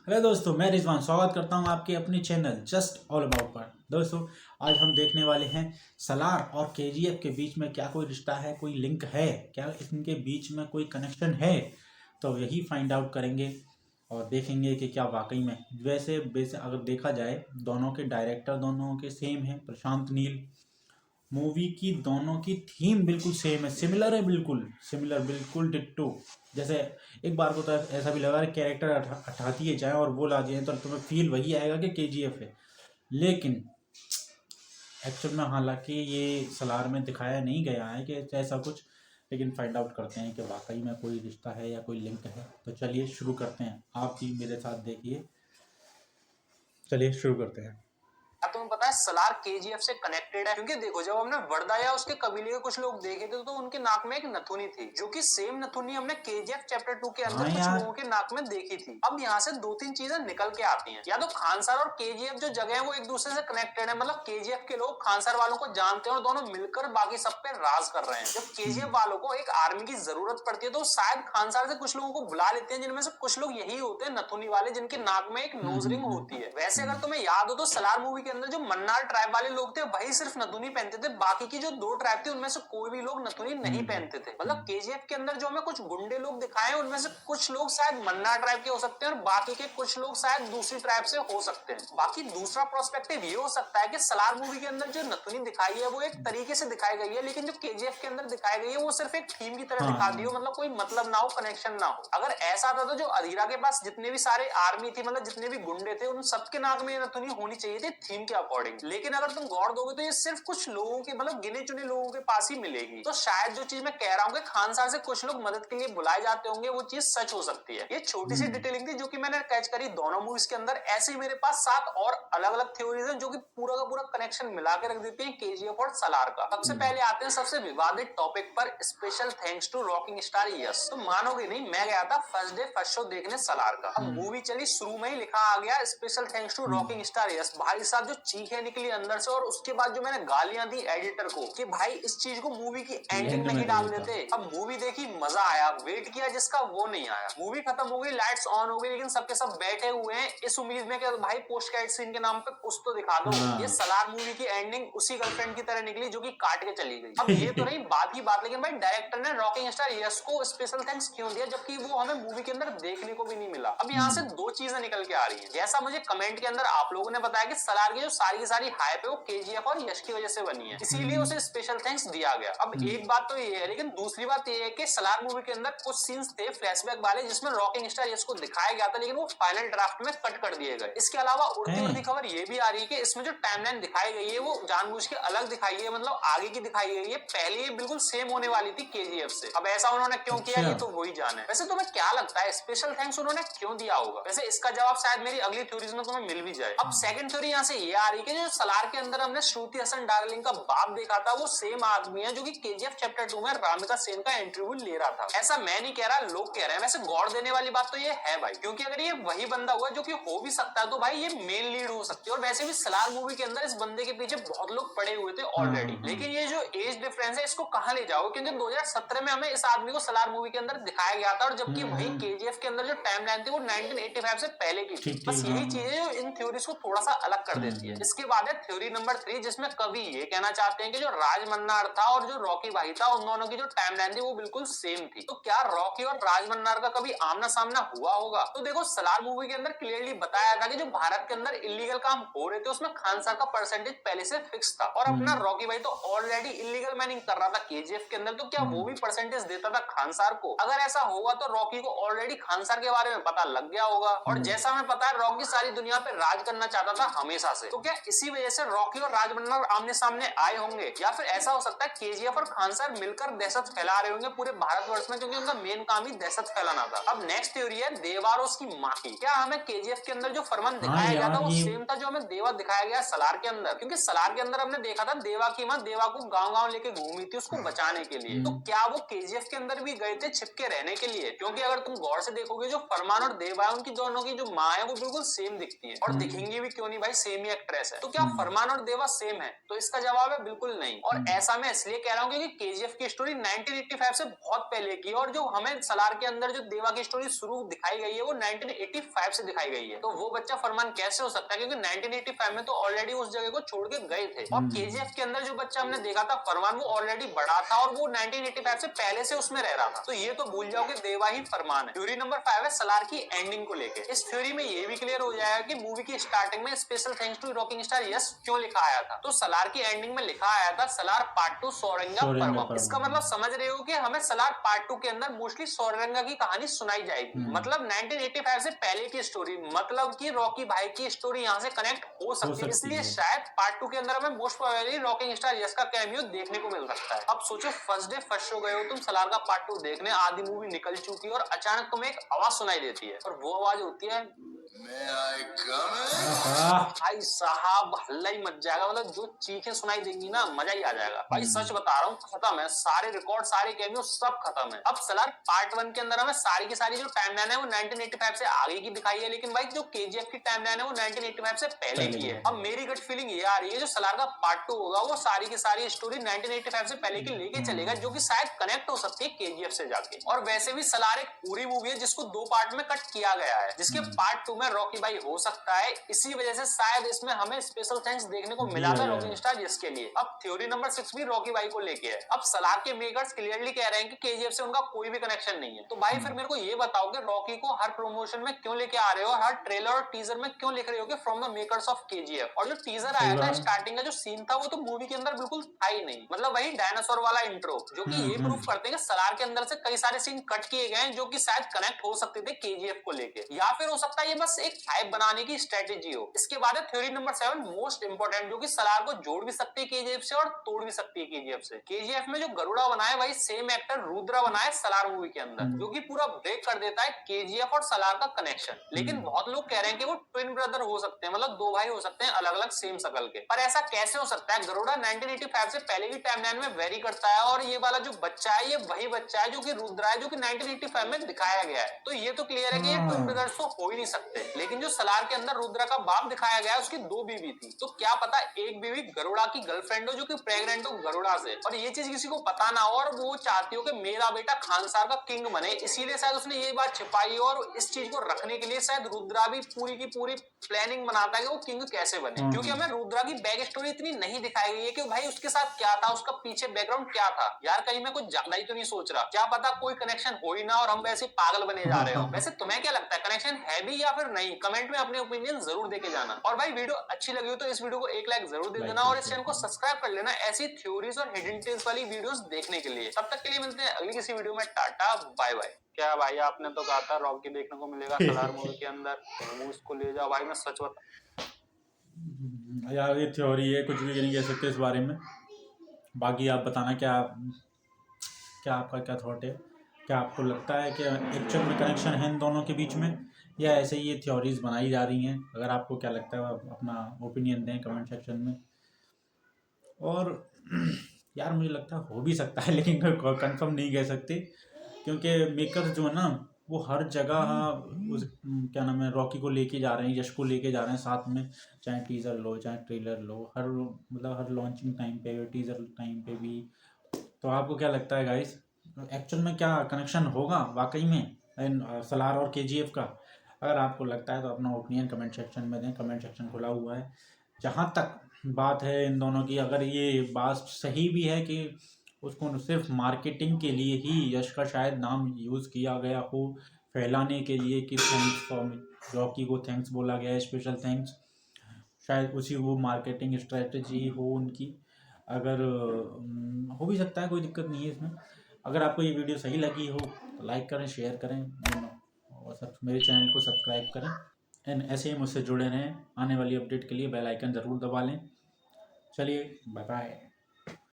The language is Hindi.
हेलो दोस्तों, मैं रिजवान स्वागत करता हूं आपके अपने चैनल जस्ट ऑल अबाउट पर। दोस्तों, आज हम देखने वाले हैं सलार और केजीएफ के बीच में क्या कोई रिश्ता है, कोई लिंक है क्या, इनके बीच में कोई कनेक्शन है। तो यही फाइंड आउट करेंगे और देखेंगे कि क्या वाकई में वैसे अगर देखा जाए दोनों के डायरेक्टर दोनों के सेम हैं, प्रशांत नील। मूवी की दोनों की थीम बिल्कुल सेम है, सिमिलर है, बिल्कुल सिमिलर, बिल्कुल डिट्टो। जैसे एक बार को तो ऐसा भी लगा कैरेक्टर हटा दिए जाए और वो ला दिए तो तुम्हें फील वही आएगा कि केजीएफ है। लेकिन एक्चुअल में हालांकि ये सलार में दिखाया नहीं गया है कि ऐसा कुछ, लेकिन फाइंड आउट करते हैं कि वाकई में कोई रिश्ता है या कोई लिंक है। तो चलिए शुरू करते हैं, आप भी मेरे साथ देखिए। चलिए शुरू करते हैं। तुम्हें पता है सलार केजीएफ से कनेक्टेड है, क्योंकि देखो जब हमने वर्दा या उसके कबीले के कुछ लोग देखे थे तो उनके नाक में एक नथुनी थी, जो कि सेम नथुनी हमने केजीएफ चैप्टर 2 के अंदर कुछ लोगों के नाक में देखी थी। अब यहाँ से दो तीन चीजें निकल के आती हैं। या तो खानसार और केजीएफ जो जगह है वो एक दूसरे से कनेक्टेड है, मतलब केजीएफ के लोग खानसार वालों को जानते हैं और दोनों मिलकर बाकी सब पे राज कर रहे हैं। जब केजीएफ वालों को एक आर्मी की जरूरत पड़ती है तो शायद खानसार से कुछ लोगों को बुला लेते हैं, जिनमें से कुछ लोग यही होते हैं नथुनी वाले, जिनके नाक में एक नोज रिंग होती है। वैसे अगर तुम्हें याद हो तो सलार मूवी के अंदर जो मन्नार ट्राइब वाले लोग थे वही सिर्फ नथुनी पहनते थे, बाकी की जो दो ट्राइब थी उनमें से कोई भी लोग नथुनी नहीं पहनते थे। मतलब केजीएफ के अंदर जो हमें कुछ गुंडे लोग दिखाए हैं उनमें से कुछ लोग शायद मन्नार ट्राइब के हो सकते हैं और बाकी के कुछ लोग शायद दूसरी ट्राइब से हो सकते हैं। बाकी दूसरा प्रोस्पेक्टिव ये हो सकता है कि सलार मूवी के अंदर जो नथुनी दिखाई है वो एक तरीके से दिखाई गई है, लेकिन जो केजीएफ के अंदर दिखाई गई है वो सिर्फ एक थीम की तरह दिखा दी हो, मतलब कोई मतलब ना हो, कनेक्शन ना हो। अगर ऐसा था तो जो अधीरा के पास जितने भी सारे आर्मी थी, मतलब जितने भी गुंडे थे, उन सबके नाक में नथुनी होनी चाहिए थी थीम के अकॉर्डिंग। लेकिन अगर तुम गौर दोगे तो ये सिर्फ कुछ लोगों के, मतलब गिने चुने लोगों के पास ही मिलेगी। तो शायद जो चीज मैं कह रहा हूँ कि खानसार से कुछ लोग मदद के लिए बुलाए जाते होंगे, वो चीज सच हो सकती है। ये छोटी सी डिटेलिंग थी जो कि मैंने कैच करी दोनों मूवीज के अंदर। ऐसे ही मेरे पास 7 और अलग अलग थ्योरीज हैं जो कि पूरा का पूरा कनेक्शन मिला के रख देती है केजीएफ और सलार का। सबसे पहले आते हैं सबसे विवादित टॉपिक पर, special thanks to rocking star Yash. तो मानोगे नहीं, मैं गया था फर्स्ट डे फर्स्ट शो देखने सलार का। अब मूवी चली, शुरू में ही लिखा आ गया special thanks to rocking star Yash. भाई साहब जो चीखें निकली अंदर से, और उसके बाद जो मैंने गालियां दी एडिटर को कि भाई इस चीज को मूवी की एंडिंग में ही डाल देते। अब मूवी देखी, मजा आया, वेट किया जिसका वो नहीं आया। मूवी खत्म हो गई, लाइट्स ऑन हो गई, लेकिन सबके सब बैठे हुए हैं इस उम्मीद में कि भाई पोस्ट क्रेडिट सीन के नाम पे कुछ तो दिखा दो। ये सलार मूवी की एंडिंग उसी गर्लफ्रेंड की तरह निकली जो कि काट के चली गई। अब ये तो नहीं बात की बात, लेकिन भाई डायरेक्टर ने रॉकिंग स्टार यस को स्पेशल थैंक्स क्यों दिया, जबकि वो हमें मूवी के अंदर देखने को भी नहीं मिला। अब यहाँ से दो चीजें निकल के आ रही है। जैसा मुझे कमेंट के अंदर आप लोगों ने बताया कि सलार की जो सारी हाइप है वो केजीएफ और यश की वजह से बनी है, इसीलिए उसे स्पेशल थैंक्स दिया गया। अब एक बात तो ये है, लेकिन दूसरी बात ये है कि सलार मूवी के अंदर कुछ सीन्स थे फ्लैशबैक वाले जिसमें रॉकिंग स्टार यश को दिखाया गया था, लेकिन वो फाइनल ड्राफ्ट में कट कर दिए गए। इसके अलावा उड़ती खबर ये भी आ रही है कि इसमें जो टाइमलाइन दिखाई गई है वो जानबूझ के अलग दिखाई है, मतलब आगे की दिखाई गई है। पहले ये बिल्कुल सेम होने वाली थी केजीएफ से। अब ऐसा उन्होंने क्यों किया ये तो वही जाने। वैसे तुम्हें क्या लगता है स्पेशल थैंक्स उन्होंने क्यों दिया होगा? वैसे इसका जवाब शायद मेरी अगली थ्योरीज में तुम्हें मिल भी जाए। अब सेकंड थ्योरी यहाँ से ये आ रही है कि जो सलार के अंदर हमने श्रुति हसन डार्लिंग का बाप देखा था वो सेम आदमी है जो कि केजीएफ चैप्टर 2 में रामिका सेन का इंटरव्यू ले रहा था। ऐसा मैं नहीं कह रहा, लोग कह रहे हैं। वैसे गौर देने वाली बात तो ये है भाई, क्योंकि अगर ये वही बंदा हुआ जो कि हो भी सकता है तो भाई ये मेन लीड हो सकती है। और वैसे भी सलार मूवी के अंदर इस बंदे के पीछे बहुत लोग पड़े हुए थे ऑलरेडी। लेकिन ये जो एज डिफरेंस है इसको कहां ले जाओ, क्योंकि 2017 में हमें इस आदमी को सलार मूवी के अंदर दिखाया गया था, और जबकि वही केजीएफ के अंदर जो टाइमलाइन थी वो 1985 से पहले की थी। बस यही चीज है जो इन थ्योरीज को थोड़ा सा अलग कर देती है। इसके बाद है थ्योरी नंबर 3, जिसमें कवि ये कहना चाहते हैं कि जो राज मन्नार था और जो रॉकी भाई था उन दोनों की जो टाइमलाइन थी वो बिल्कुल सेम थी। तो क्या रॉकी और राज मन्नार का कभी आमना सामना हुआ होगा? तो देखो सलार मूवी के अंदर क्लियरली बताया था कि जो भारत के अंदर इलीगल काम हो रहे थे उसमें खानसार का परसेंटेज पहले से फिक्स था, और अपना रॉकी भाई तो ऑलरेडी इलीगल माइनिंग कर रहा था केजीएफ के अंदर, तो क्या वो भी परसेंटेज देता था खानसार को? अगर ऐसा होगा तो रॉकी को ऑलरेडी खानसार के बारे में पता लग गया होगा, और जैसा हमें पता है रॉकी सारी दुनिया पे राज करना चाहता था हमेशा से। तो क्या इसी वजह से रॉकी और राज मन्नार आमने सामने आए होंगे, या फिर ऐसा हो सकता है केजीएफ और खानसार मिलकर दहशत फैला रहे होंगे पूरे भारतवर्ष में, क्योंकि उनका मेन काम ही दहशत फैलाना था। अब नेक्स्ट थ्योरी है देवा और उसकी माँ की। क्या हमें केजीएफ के अंदर जो फरमान दिखाया गया था वो सेम था जो हमें देवा दिखाया गया सलार के अंदर? क्योंकि सलार के अंदर हमने देखा था देवा की माँ देवा को गाँव-गाँव लेके घूमी थी उसको बचाने के लिए। तो क्या वो केजीएफ के अंदर भी गए थे छिपके रहने के लिए? क्योंकि अगर तुम गौर से देखोगे जो फरमान और देवा है उनकी दोनों की जो माँ है वो बिल्कुल सेम दिखती है, और दिखेंगी भी क्यों नहीं भाई, सेम ही एक्ट्रेस है। तो क्या फरमान और देवा सेम है? तो इसका जवाब है बिल्कुल नहीं। और ऐसा मैं इसलिए कह रहा हूँ क्योंकि केजीएफ की स्टोरी 1985 से बहुत पहले की, और जो हमें सलार के अंदर जो देवा की स्टोरी शुरू दिखाई गई है वो 1985 से दिखाई गई है। तो वो बच्चा फरमान कैसे हो सकता है, क्योंकि 1985 में तो ऑलरेडी उस जगह को छोड़ के गए थे। और केजीएफ के अंदर जो बच्चा हमने देखा था फरमान, वो ऑलरेडी बड़ा था और वो 1985 से पहले से उसमें रह रहा था। तो ये तो भूल जाओ कि देवा ही फरमान है। थ्योरी नंबर 5 है सलार की एंडिंग को लेकर। इस थ्योरी में ये भी क्लियर हो जाएगा कि मूवी की स्टार्टिंग में special thanks to rocking star Yash क्यों लिखा आया था। तो सलार की एंडिंग में लिखा आया था सलार पार्ट 2 सोरंगा पर्वम। इसका मतलब समझ रहे हो कि हमें सलार पार्ट 2 के अंदर मोस्टली सोरंगा की कहानी सुनाई जाएगी। मतलब 1985 से पहले की स्टोरी, मतलब कि रॉकी भाई की स्टोरी यहाँ से कनेक्ट हो सकती है। इसलिए शायद पार्ट 2 के अंदर हमें most probably rocking star yes का कैमियो देखने को मिल सकता है। अब सोचो फर्स्ट डे फर्स्ट शो गए हो तुम सलार का पार्ट 2 देखने, आधी मूवी निकल चुकी है और अचानक तुम्हें एक आवाज सुनाई देती है, और वो आवाज होती है भाई साहब हल्ला ही मच जाएगा। मतलब जो चीखें सुनाई देंगी ना, मजा ही आ जाएगा भाई। सच बता रहा हूँ, खत्म है सारे रिकॉर्ड, सारे कैमियो सब खत्म है। अब सलार पार्ट 1 के अंदर हमें सारी की सारी जो टाइमलाइन है वो 1985 से आगे की दिखाई है, लेकिन भाई जो केजीएफ की टाइमलाइन है वो 1985 से पहले की है। अब मेरी गट फीलिंग ये आ रही है जो सलार का पार्ट 2 होगा वो सारी की सारी स्टोरी 1985 से पहले की लेके चलेगा, जो कि शायद कनेक्ट हो सकती है केजीएफ से जाके। और वैसे भी सलार एक पूरी मूवी है जिसको 2 पार्ट में कट किया गया है, जिसके पार्ट 2 में रॉकी भाई हो सकता है। इसी वजह से शायद इसमें हमें स्पेशल थैंक्स देखने को मिला था रॉकिंग स्टार जिसके लिए। अब थ्योरी नंबर 6 भी रॉकी भाई को लेके है। अब सलार के मेकर्स क्लियरली कह रहे हैं कि केजीएफ से उनका कोई भी कनेक्शन नहीं है। तो भाई फिर मेरे को ये बताओ कि रॉकी को हर प्रमोशन में क्यों लेके आ रहे हो, हर ट्रेलर और टीजर में क्यों लिख रहे हो कि from the makers of KGF. और जो टीजर आया था स्टार्टिंग का जो सीन था वो तो मूवी के अंदर बिल्कुल था ही नहीं। मतलब वही डायनासोर वाला इंट्रो, जो कि ये प्रूफ करते हैं कि सलार के अंदर से कई सारे सीन कट किए गए हैं जो कि शायद कनेक्ट हो सकते थे केजीएफ को लेके, या फिर हो सकता है ये बस एक हाइप बनाने की स्ट्रेटेजी हो। इसके बाद है थ्योरी नंबर 7 मोस्ट इंपोर्टेंट, जो कि सलार को जोड़ भी सकती है केजीएफ से और तोड़ भी सकती है केजीएफ से। केजीएफ में जो गरुड़ा बना है वही सेम एक्टर रुद्रा बना है सलार मूवी के अंदर, जो कि पूरा ब्रेक कर देता है केजीएफ और सलार का कनेक्शन। लेकिन बहुत लोग कह रहे हैं कि वो ट्विन ब्रदर हो सकते हैं, मतलब 2 भाई हो सकते हैं अलग अलग सेम शकल के। पर ऐसा कैसे हो सकता है? गरुड़ा 1985 से पहले की टाइमलाइन में वेरी करता है, और ये वाला जो बच्चा है ये वही बच्चा है जो कि रुद्रा है, जो कि 1985 में दिखाया गया है। तो ये तो क्लियर है कि ये ट्विन ब्रदर्स तो हो ही नहीं सकते। लेकिन जो सलार के अंदर रुद्रा का बाप दिखाया गया है उसकी 2 बीवी थी, तो क्या पता एक बीवी गरुड़ा की गर्लफ्रेंड हो जो कि प्रेग्नेंट हो गरुड़ा से, और ये चीज किसी को पता ना हो, और वो चाहती हो कि मेरा बेटा खानसार का किंग बने, इसीलिए शायद उसने ये बात छिपाई हो। और इस चीज को रखने के लिए शायद रुद्रा भी पूरी की पूरी प्लानिंग बनाता है कि वो किंग कैसे बने। क्योंकि हमें रुद्रा की बैक स्टोरी इतनी नहीं दिखाई गई है कि भाई उसके साथ क्या था, उसका पीछे बैकग्राउंड क्या था। यार कहीं मैं कुछ ज्यादा ही तो नहीं सोच रहा, क्या पता कोई कनेक्शन हो ही ना और हम वैसे पागल बने जा रहे हो। वैसे तुम्हें क्या लगता है, कनेक्शन है भी या फिर नहीं? कमेंट में अपने ओपिनियन जरूर देके जाना। और भाई वीडियो अच्छी लगी हो तो इस वीडियो को एक लाइक जरूर दे देना, और इस चैनल को सब्सक्राइब कर लेना ऐसी थ्योरीज और हिडन टेल्स वाली वीडियोस देखने के लिए। तब तक के लिए मिलते हैं अगली किसी वीडियो में। Tata bye bye. क्या भाई आपने तो कहा था रॉकी देखने को मिलेगा सलार मूवी के अंदर, तो उसको ले जाओ भाई। मैं सच बता यार ये थ्योरी है, कुछ भी नहीं कह सकते इस बारे में। बाकी आप बताना क्या क्या आपका क्या थॉट है, क्या आपको लगता है कि एक्चुअल में कनेक्शन है इन दोनों के बीच में, या ऐसे ही ये थ्योरीज बनाई जा रही हैं? अगर आपको क्या लगता है आप अपना ओपिनियन दें कमेंट सेक्शन में। और यार मुझे लगता है हो भी सकता है, लेकिन कंफर्म नहीं कह सकते, क्योंकि मेकर्स जो है ना वो हर जगह उस क्या नाम है रॉकी को लेके जा रहे हैं, यश को लेके जा रहे हैं साथ में। चाहे टीज़र लो चाहे ट्रेलर लो, हर मतलब हर लॉन्चिंग टाइम पे टीज़र टाइम पे भी। तो आपको क्या लगता है गाइस, एक्चुअल में क्या कनेक्शन होगा वाकई में सलार और केजीएफ का? अगर आपको लगता है तो अपना ओपिनियन कमेंट सेक्शन में दें, कमेंट सेक्शन खुला हुआ है। जहाँ तक बात है इन दोनों की, अगर ये बात सही भी है कि उसको सिर्फ मार्केटिंग के लिए ही यश का शायद नाम यूज़ किया गया हो, फैलाने के लिए कि थैंक्स फॉर रॉकी को थैंक्स बोला गया है, स्पेशल थैंक्स, शायद उसी वो मार्केटिंग स्ट्रेटजी हो उनकी। अगर हो भी सकता है, कोई दिक्कत नहीं है इसमें। अगर आपको ये वीडियो सही लगी हो तो लाइक करें, शेयर करें, और मेरे चैनल को सब्सक्राइब करें। एंड ऐसे ही मुझसे जुड़े रहें। आने वाली अपडेट के लिए बेल आइकन ज़रूर दबा लें। चलिए बाय बाय।